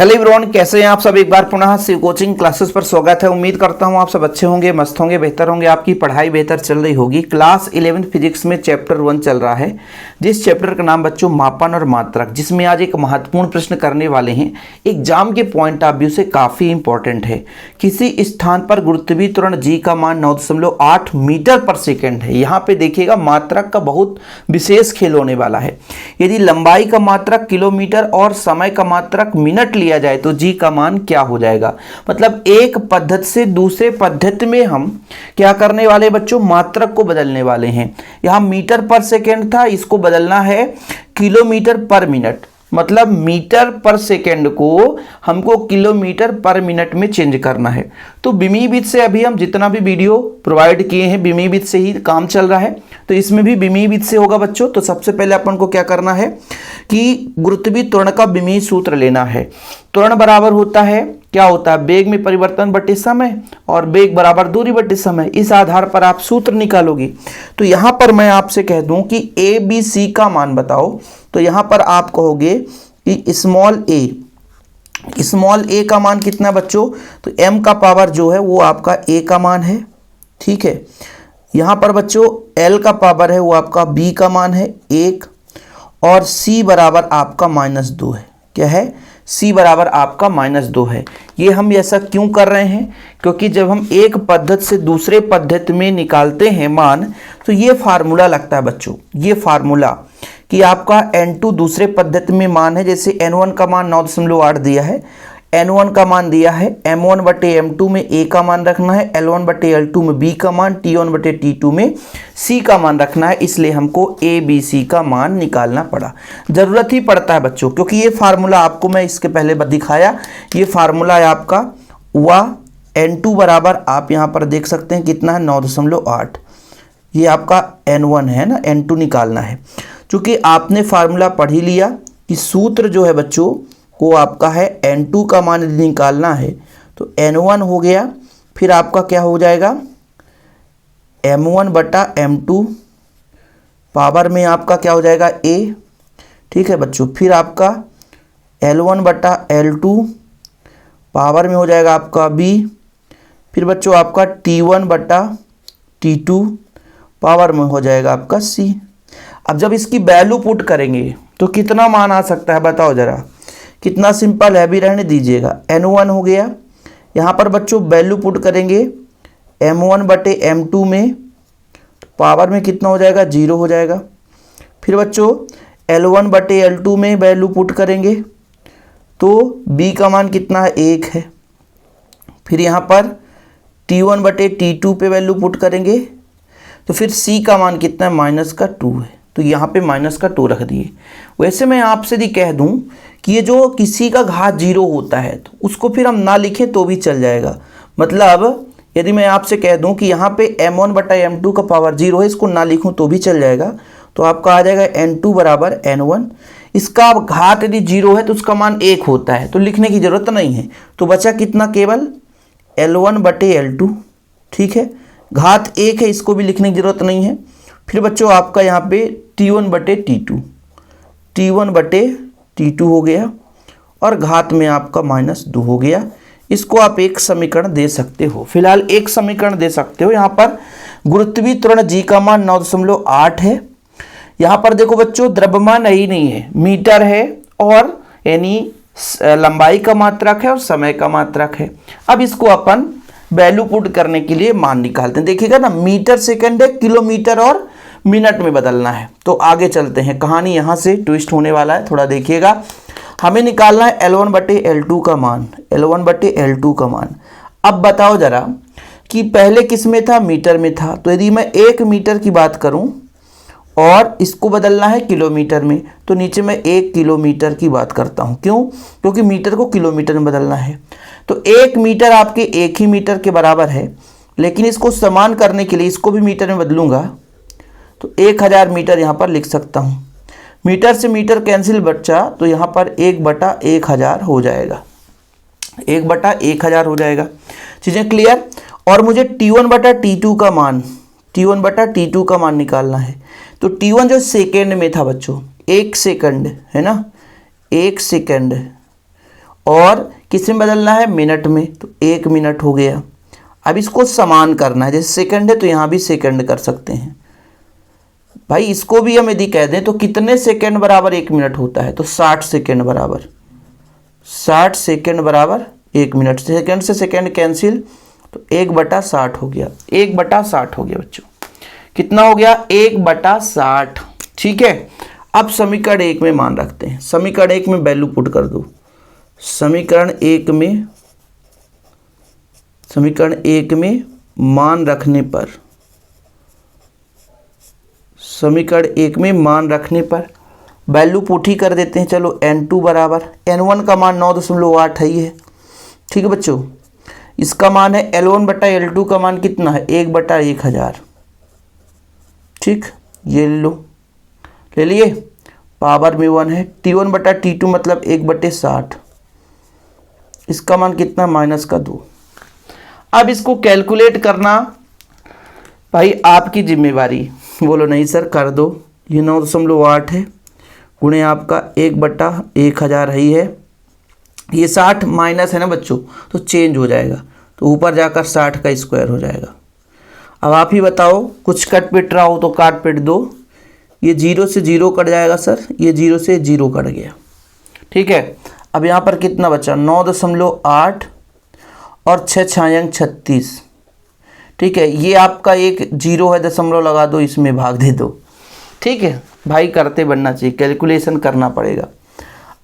Hello everyone, कैसे हैं आप सब। एक बार पुनः शिव कोचिंग क्लासेस पर स्वागत है। उम्मीद करता हूं आप सब अच्छे होंगे, मस्त होंगे, बेहतर होंगे, आपकी पढ़ाई बेहतर चल रही होगी। क्लास 11 फिजिक्स में चैप्टर 1 चल रहा है, जिस चैप्टर का नाम बच्चों मापन और मात्रक, जिसमें आज एक महत्वपूर्ण प्रश्न करने वाले हैं। एग्जाम के पॉइंट ऑफ व्यू से काफ़ी इंपॉर्टेंट है। किसी स्थान पर गुरुत्वीय त्वरण जी का मान 9.8 मीटर पर सेकेंड है। यहाँ पे देखिएगा मात्रक का बहुत विशेष खेल होने वाला है। यदि लंबाई का मात्रक किलोमीटर और समय का मात्रक मिनट लिया जाए तो जी का मान क्या हो जाएगा। मतलब एक पद्धति से दूसरे पद्धति में हम क्या करने वाले बच्चों, मात्रक को बदलने वाले हैं। यहां मीटर पर सेकेंड था, इसको बदलना है किलोमीटर पर मिनट। मतलब मीटर पर सेकेंड को हमको किलोमीटर पर मिनट में चेंज करना है। तो बिमीविद से अभी हम जितना भी वीडियो प्रोवाइड किए हैं बिमीविद से ही काम चल रहा है, तो इसमें भी बिमीविद से होगा बच्चों। तो सबसे पहले अपन को क्या करना है कि गुरुत्वीय त्वरण का बिमीय सूत्र लेना है। त्वरण बराबर होता है, क्या होता है, वेग में परिवर्तन बटे समय, और वेग बराबर दूरी बटे समय। इस आधार पर आप सूत्र निकालोगे। तो यहां पर मैं आपसे कह दूं कि ए बी सी का मान बताओ, तो यहां पर आप कहोगे कि स्मॉल ए का मान कितना बच्चों, तो m का पावर जो है वो आपका a का मान है, ठीक है। यहां पर बच्चों l का पावर है वो आपका b का मान है 1, और c बराबर आपका -2 है। क्या है, c बराबर आपका -2 है। ये हम ऐसा क्यों कर रहे हैं, क्योंकि जब हम एक पद्धति से दूसरे पद्धति में निकालते हैं मान, तो ये फार्मूला लगता है बच्चों। ये फार्मूला कि आपका n2 दूसरे पद्धति में मान है, जैसे n1 का मान 9.8 दिया है, n1 का मान दिया है, m1 बटे m2 में a का मान रखना है, l1 बटे l2 में b का मान, t1 बटे t2 में c का मान रखना है। इसलिए हमको a b c का मान निकालना पड़ा। ज़रूरत ही पड़ता है बच्चों, क्योंकि ये फार्मूला आपको मैं इसके पहले दिखाया। ये फार्मूला है आपका हुआ n2 बराबर, आप यहाँ पर देख सकते हैं कितना है 9.8। ये आपका n1 है ना, n2 निकालना है। चूँकि आपने फार्मूला पढ़ ही लिया कि सूत्र जो है बच्चों वो आपका है n2 का मान यदि निकालना है तो n1 हो गया, फिर आपका क्या हो जाएगा m1 बटा m2 पावर में आपका क्या हो जाएगा a, ठीक है बच्चों। फिर आपका l1 बटा l2 पावर में हो जाएगा आपका b, फिर बच्चों आपका t1 बटा t2 पावर में हो जाएगा आपका c। अब जब इसकी वैल्यू पुट करेंगे तो कितना मान आ सकता है बताओ जरा। कितना सिंपल है, भी रहने दीजिएगा। n1 हो गया, यहाँ पर बच्चों वैल्यू पुट करेंगे m1 बटे m2 में, पावर में कितना हो जाएगा 0 हो जाएगा। फिर बच्चों l1 बटे l2 में वैल्यू पुट करेंगे तो b का मान कितना है 1 है। फिर यहाँ पर t1 बटे t2 पे वैल्यू पुट करेंगे तो फिर c का मान कितना है -2 है। तो यहाँ पे -2 रख दिए। वैसे मैं आपसे यदि कह दूं कि ये जो किसी का घात 0 होता है तो उसको फिर हम ना लिखें तो भी चल जाएगा। मतलब यदि मैं आपसे कह दूं कि यहाँ पे m1 बटा m2 का पावर 0 है, इसको ना लिखूं तो भी चल जाएगा। तो आपका आ जाएगा n2 बराबर n1। इसका घात यदि 0 है तो उसका मान 1 होता है, तो लिखने की ज़रूरत नहीं है। तो बचा कितना, केवल l1 बटे l2, ठीक है। घात 1 है, इसको भी लिखने की ज़रूरत नहीं है। फिर बच्चों आपका यहाँ पे t1 बटे t2 हो गया, और घात में आपका -2 हो गया। इसको आप एक समीकरण दे सकते हो, फिलहाल एक समीकरण दे सकते हो। यहाँ पर गुरुत्वीय त्वरण जी का मान 9.8 है। यहाँ पर देखो बच्चों द्रव्यमान ही नहीं है, मीटर है, और यानी लंबाई का मात्रक है और समय का मात्रक है। अब इसको अपन वैल्यू पुट करने के लिए मान निकालते हैं। देखिएगा ना, मीटर सेकेंड है, किलोमीटर और मिनट में बदलना है। तो आगे चलते हैं, कहानी यहाँ से ट्विस्ट होने वाला है, थोड़ा देखिएगा। हमें निकालना है L1 बटे L2 का मान, L1 बटे L2 का मान। अब बताओ जरा कि पहले किस में था, मीटर में था। तो यदि मैं 1 मीटर की बात करूं और इसको बदलना है किलोमीटर में, तो नीचे मैं 1 किलोमीटर की बात करता हूं। क्यों, क्योंकि मीटर को किलोमीटर में बदलना है। तो 1 मीटर आपके 1 ही मीटर के बराबर है, लेकिन इसको समान करने के लिए इसको भी मीटर में बदलूंगा तो 1000 मीटर यहाँ पर लिख सकता हूँ। मीटर से मीटर कैंसिल बच्चा, तो यहाँ पर 1 बटा 1000 हो जाएगा, 1 बटा 1000 हो जाएगा। चीज़ें क्लियर। और मुझे t1 बटा t2 का मान निकालना है। तो t1 जो सेकेंड में था बच्चों, 1 सेकंड है ना, 1 सेकंड, और किस में बदलना है, मिनट में, तो 1 मिनट हो गया। अब इसको समान करना है, जैसे सेकंड है तो यहाँ भी सेकंड कर सकते हैं भाई। इसको भी हम यदि कह दें तो कितने सेकंड बराबर 1 मिनट होता है, तो 60 सेकंड बराबर 60 सेकंड बराबर 1 मिनट। सेकंड से सेकंड कैंसिल, तो 1/60 हो गया, 1/60 हो गया बच्चों। कितना हो गया, 1/60। ठीक है, अब समीकरण 1 में मान रखते हैं। समीकरण 1 में वैल्यू पुट कर दो। समीकरण 1 में मान रखने पर, समीकरण 1 में मान रखने पर वैल्यू पुट ही कर देते हैं। चलो n2 बराबर, n1 का मान 9.8 है ही है। ठीक है बच्चों, इसका मान है L1/L2 का मान कितना है, 1/1000। ठीक, ये लो, ले लिए, पावर में 1 है। T1/T2 मतलब 1/60, इसका मान कितना, -2। अब इसको कैलकुलेट करना भाई आपकी जिम्मेवारी। बोलो नहीं सर कर दो, ये 9.8 है गुणे आपका 1/1000 ही है। ये 60 माइनस है ना बच्चों, तो चेंज हो जाएगा, तो ऊपर जाकर 60 का स्क्वायर हो जाएगा। अब आप ही बताओ, कुछ कट पिट रहा हो तो काट पिट दो। ये 0 से 0 कट जाएगा सर, ये 0 से 0 कट गया। ठीक है, अब यहाँ पर कितना बचा, 9.8 और 6 छायांक 36। ठीक है, ये आपका एक 0 है, दशमलव लगा दो, इसमें भाग दे दो। ठीक है भाई, करते बनना चाहिए, कैलकुलेशन करना पड़ेगा।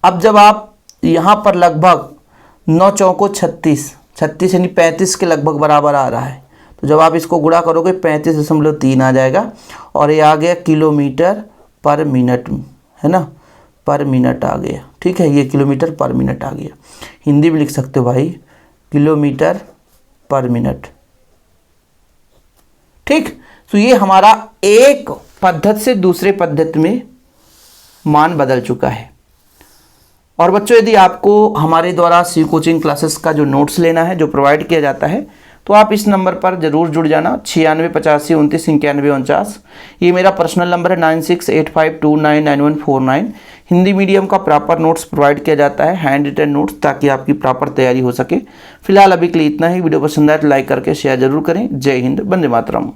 अब जब आप यहाँ पर लगभग 9 चौको 36, 36 यानी 35 के लगभग बराबर आ रहा है, तो जब आप इसको गुणा करोगे 35.3 आ जाएगा, और ये आ गया किलोमीटर पर मिनट, है ना, पर मिनट आ गया। ठीक है, ये किलोमीटर पर मिनट आ गया। हिंदी में लिख सकते हो भाई, किलोमीटर पर मिनट। ठीक, तो ये हमारा एक पद्धति से दूसरे पद्धति में मान बदल चुका है। और बच्चों, यदि आपको हमारे द्वारा सी कोचिंग क्लासेस का जो नोट्स लेना है, जो प्रोवाइड किया जाता है, तो आप इस नंबर पर जरूर जुड़ जाना, 9685299149। ये मेरा पर्सनल नंबर है, 9685299149। हिंदी मीडियम का प्रॉपर नोट्स प्रोवाइड किया जाता है, हैंड रिटन नोट्स, ताकि आपकी प्रॉपर तैयारी हो सके। फिलहाल अभी के लिए इतना ही। वीडियो पसंद आए तो लाइक करके शेयर जरूर करें। जय हिंद, वंदे मातरम।